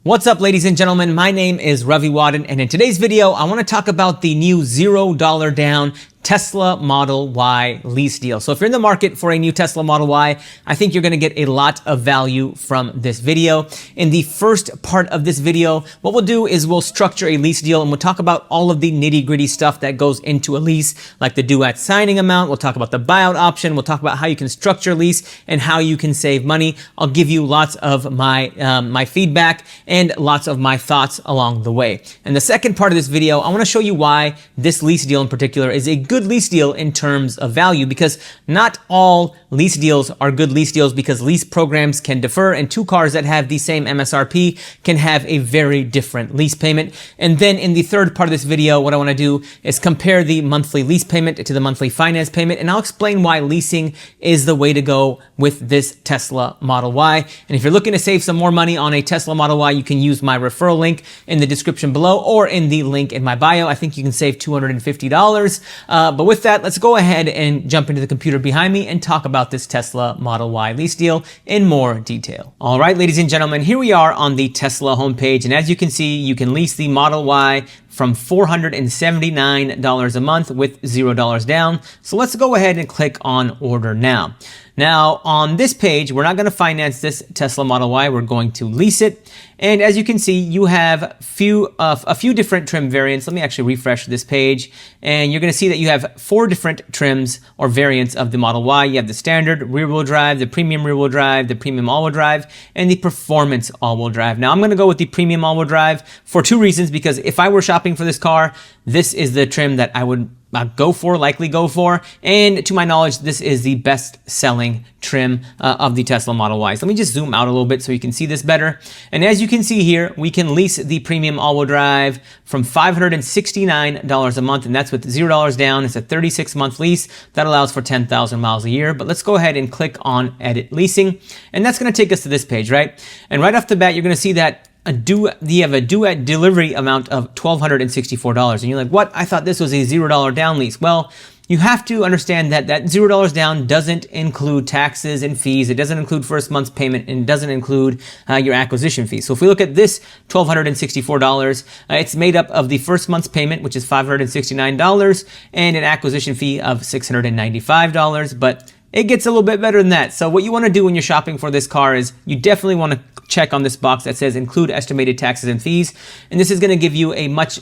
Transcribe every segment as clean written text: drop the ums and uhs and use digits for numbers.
What's up, ladies and gentlemen? My name is Ravi Wadden, and in today's video, I want to talk about the new $0 down Tesla Model Y lease deal. So if you're in the market for a new Tesla Model Y, I think you're going to get a lot of value from this video. In the first part of this video, what we'll do is we'll structure a lease deal and we'll talk about all of the nitty-gritty stuff that goes into a lease, like the due at signing amount. We'll talk about the buyout option. We'll talk about how you can structure a lease and how you can save money. I'll give you lots of my feedback and lots of my thoughts along the way. And the second part of this video, I want to show you why this lease deal in particular is a good lease deal in terms of value, because not all lease deals are good lease deals, because lease programs can differ, and two cars that have the same MSRP can have a very different lease payment. And then in the third part of this video, what I want to do is compare the monthly lease payment to the monthly finance payment, and I'll explain why leasing is the way to go with this Tesla Model Y. And if you're looking to save some more money on a Tesla Model Y, you can use my referral link in the description below or in the link in my bio. I think you can save $250. But with that, let's go ahead and jump into the computer behind me and talk about this Tesla Model Y lease deal in more detail. All right, ladies and gentlemen, here we are on the Tesla homepage. And as you can see, you can lease the Model Y from $479 a month with $0 down. So let's go ahead and click on order now. Now on this page, we're not going to finance this Tesla Model Y. We're going to lease it. And as you can see, you have a few different trim variants. Let me actually refresh this page. And you're going to see that you have 4 different trims or variants of the Model Y. You have the standard rear-wheel drive, the premium rear-wheel drive, the premium all-wheel drive, and the performance all-wheel drive. Now I'm going to go with the premium all-wheel drive for 2 reasons, because if I were shopping for this car, this is the trim that I would likely go for. And to my knowledge, this is the best selling trim of the Tesla Model Y. So let me just zoom out a little bit so you can see this better. And as you can see here, we can lease the premium all-wheel drive from $569 a month, and that's with $0 down. It's a 36-month lease that allows for 10,000 miles a year. But let's go ahead and click on edit leasing. And that's going to take us to this page, right? And right off the bat, you're going to see that you have a due at delivery amount of $1,264. And you're like, what? I thought this was a $0 down lease. Well, you have to understand that that $0 down doesn't include taxes and fees. It doesn't include first month's payment, and it doesn't include your acquisition fee. So if we look at this $1,264, it's made up of the first month's payment, which is $569, and an acquisition fee of $695. But it gets a little bit better than that. So what you want to do when you're shopping for this car is you definitely want to check on this box that says include estimated taxes and fees. And this is going to give you a much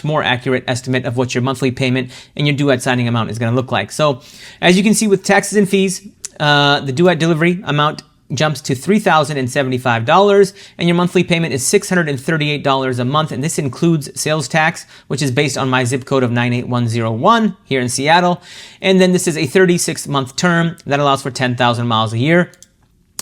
more accurate estimate of what your monthly payment and your due at signing amount is going to look like. So as you can see, with taxes and fees, the due at delivery amount jumps to $3,075, and your monthly payment is $638 a month, and this includes sales tax, which is based on my zip code of 98101 here in Seattle. And then this is a 36-month term that allows for 10,000 miles a year.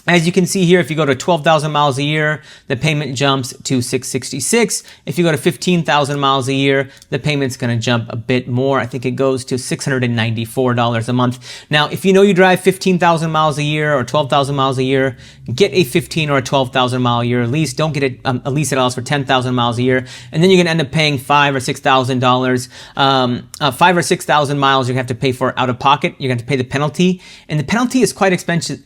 As you can see here, if you go to 12,000 miles a year, the payment jumps to $666. If you go to 15,000 miles a year, the payment's going to jump a bit more. I think it goes to $694 a month. Now, if you know you drive 15,000 miles a year or 12,000 miles a year, get a 15 or a 12,000 mile a year lease. Don't get a lease that allows for 10,000 miles a year, and then you're going to end up paying $5,000 or $6,000. 5,000 or 6,000 miles you're going to have to pay for out of pocket. You're going to have to pay the penalty, and the penalty is quite expensive.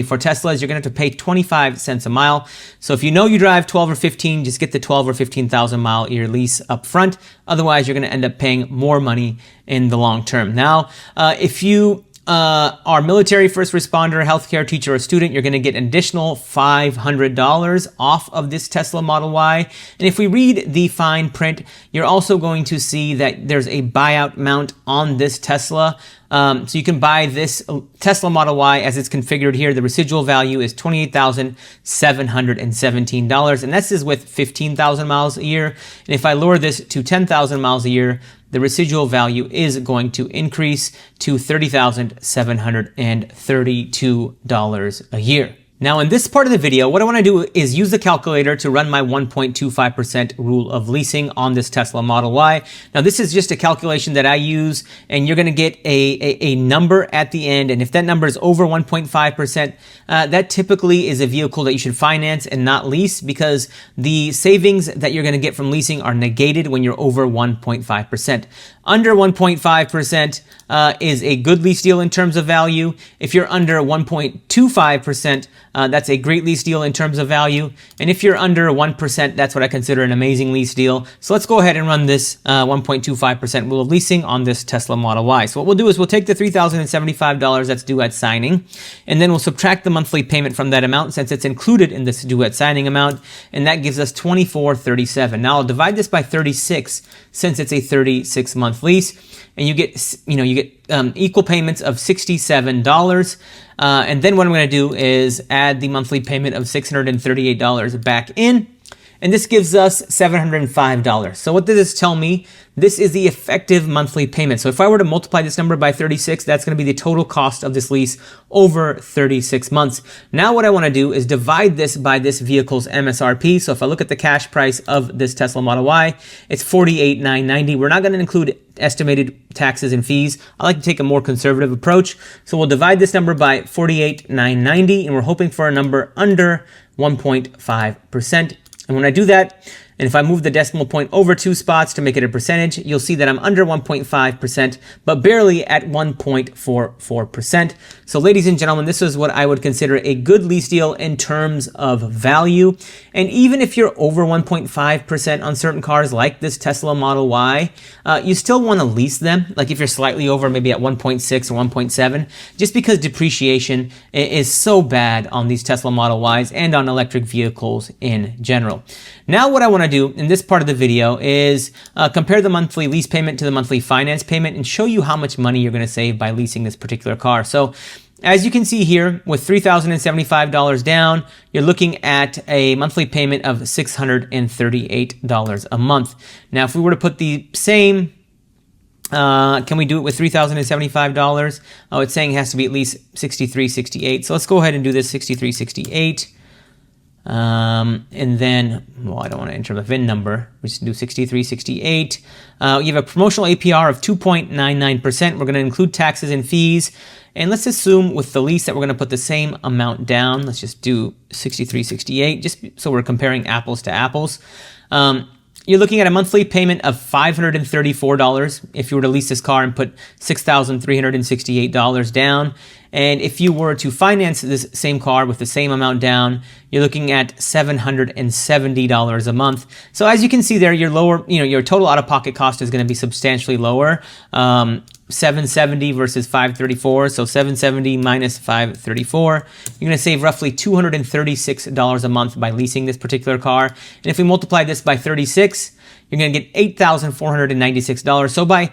For Teslas, you're going to have to pay 25 cents a mile. So if you know you drive 12 or 15, just get the 12 or 15,000 mile year lease up front. Otherwise, you're going to end up paying more money in the long term. Now, if you are military, first responder, healthcare, teacher, or student, you're going to get an additional $500 off of this Tesla Model Y. And if we read the fine print, you're also going to see that there's a buyout amount on this Tesla. So you can buy this Tesla Model Y as it's configured here. The residual value is $28,717, and this is with 15,000 miles a year. And if I lower this to 10,000 miles a year, the residual value is going to increase to $30,732 a year. Now in this part of the video, what I want to do is use the calculator to run my 1.25% rule of leasing on this Tesla Model Y. Now this is just a calculation that I use, and you're going to get a number at the end. And if that number is over 1.5%, that typically is a vehicle that you should finance and not lease, because the savings that you're going to get from leasing are negated when you're over 1.5%. Under 1.5% is a good lease deal in terms of value. If you're under 1.25%, That's a great lease deal in terms of value. And if you're under 1%, that's what I consider an amazing lease deal. So let's go ahead and run this 1.25% rule of leasing on this Tesla Model Y. So what we'll do is we'll take the $3,075 that's due at signing, and then we'll subtract the monthly payment from that amount since it's included in this due at signing amount, and that gives us $24.37. Now I'll divide this by 36 since it's a 36-month lease, and you get equal payments of $67. And then what I'm going to do is add the monthly payment of $638 back in, and this gives us $705. So what does this tell me? This is the effective monthly payment. So if I were to multiply this number by 36, that's going to be the total cost of this lease over 36 months. Now what I want to do is divide this by this vehicle's MSRP. So if I look at the cash price of this Tesla Model Y, it's $48,990. We're not going to include estimated taxes and fees. I like to take a more conservative approach. So we'll divide this number by $48,990, and we're hoping for a number under 1.5%. And when I do that, and if I move the decimal point over 2 spots to make it a percentage, you'll see that I'm under 1.5%, but barely at 1.44%. So ladies and gentlemen, this is what I would consider a good lease deal in terms of value. And even if you're over 1.5% on certain cars like this Tesla Model Y, you still want to lease them. Like if you're slightly over, maybe at 1.6 or 1.7, just because depreciation is so bad on these Tesla Model Ys and on electric vehicles in general. Now what I want to do in this part of the video is compare the monthly lease payment to the monthly finance payment and show you how much money you're going to save by leasing this particular car. So as you can see here, with $3,075 down, you're looking at a monthly payment of $638 a month. Now, if we were to put the same, can we do it with $3,075? Oh, it's saying it has to be at least $63.68. So let's go ahead and do this $63.68. And then, well, I don't want to enter the VIN number. We just do 6368. You have a promotional APR of 2.99%. We're going to include taxes and fees. And let's assume with the lease that we're going to put the same amount down. Let's just do 6368, just so we're comparing apples to apples. You're looking at a monthly payment of $534 if you were to lease this car and put $6,368 down. And if you were to finance this same car with the same amount down, you're looking at $770 a month. So as you can see there, your total out-of-pocket cost is going to be substantially lower. 770 versus 534, so 770 minus 534. You're going to save roughly $236 a month by leasing this particular car. And if we multiply this by 36, you're going to get $8,496. So by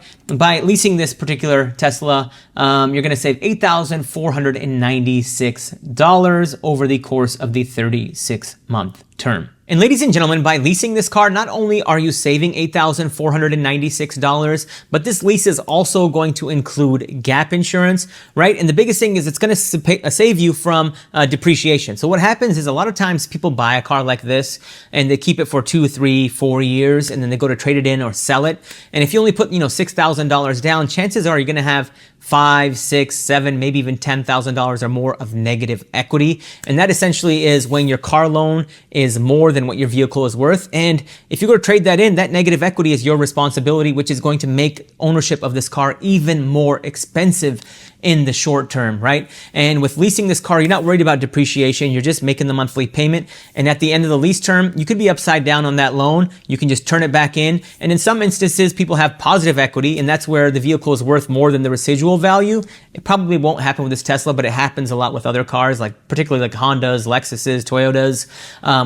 leasing this particular Tesla, you're going to save $8,496 over the course of the 36-month term. And ladies and gentlemen, by leasing this car, not only are you saving $8,496, but this lease is also going to include gap insurance, right? And the biggest thing is it's going to save you from depreciation. So what happens is a lot of times people buy a car like this and they keep it for 2, 3, 4 years, and then they go to trade it in or sell it. And if you only put, $6,000 down, chances are you're going to have $5, $6, $7, maybe even $10,000 or more of negative equity. And that essentially is when your car loan is more than what your vehicle is worth. And if you go to trade that in, that negative equity is your responsibility, which is going to make ownership of this car even more expensive in the short term, right? And with leasing this car, you're not worried about depreciation. You're just making the monthly payment. And at the end of the lease term, you could be upside down on that loan. You can just turn it back in. And in some instances, people have positive equity, and that's where the vehicle is worth more than the residual value. It probably won't happen with this Tesla, but it happens a lot with other cars, particularly like Hondas, Lexuses, Toyotas.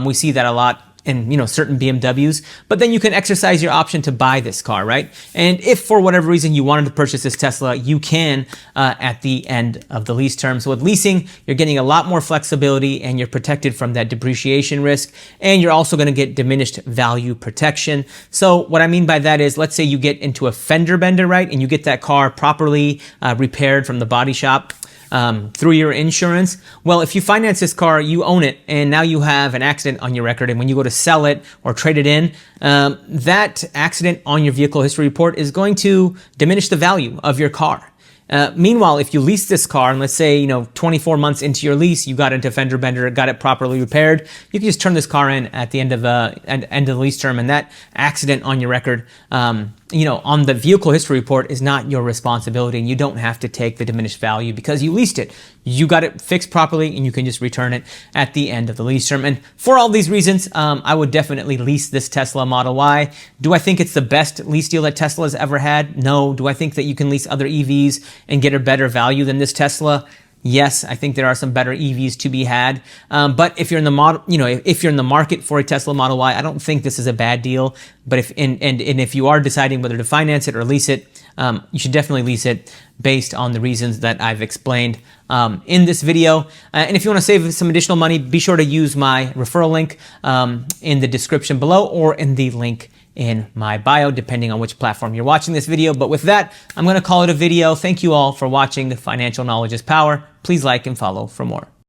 We see that a lot in certain BMWs, but then you can exercise your option to buy this car, right? And if for whatever reason you wanted to purchase this Tesla, you can at the end of the lease term. So with leasing, you're getting a lot more flexibility and you're protected from that depreciation risk, and you're also going to get diminished value protection. So what I mean by that is, let's say you get into a fender bender, right? And you get that car properly repaired from the body shop through your insurance. Well, if you finance this car, you own it, and now you have an accident on your record, and when you go to sell it or trade it in, that accident on your vehicle history report is going to diminish the value of your car. Meanwhile, if you lease this car, and let's say, 24 months into your lease, you got into fender bender, got it properly repaired, you can just turn this car in at the end of the lease term, and that accident on your record, on the vehicle history report is not your responsibility, and you don't have to take the diminished value because you leased it. you got it fixed properly and you can just return it at the end of the lease term. And for all these reasons, I would definitely lease this Tesla Model Y. Do I think it's the best lease deal that Tesla has ever had? No. Do I think that you can lease other EVs and get a better value than this Tesla? Yes, I think there are some better EVs to be had. But if you're in the if you're in the market for a Tesla Model Y, I don't think this is a bad deal. But if you are deciding whether to finance it or lease it, you should definitely lease it based on the reasons that I've explained in this video. And if you want to save some additional money, be sure to use my referral link in the description below or in the link in my bio, depending on which platform you're watching this video. But with that, I'm going to call it a video. Thank you all for watching. Financial knowledge is power. Please like and follow for more.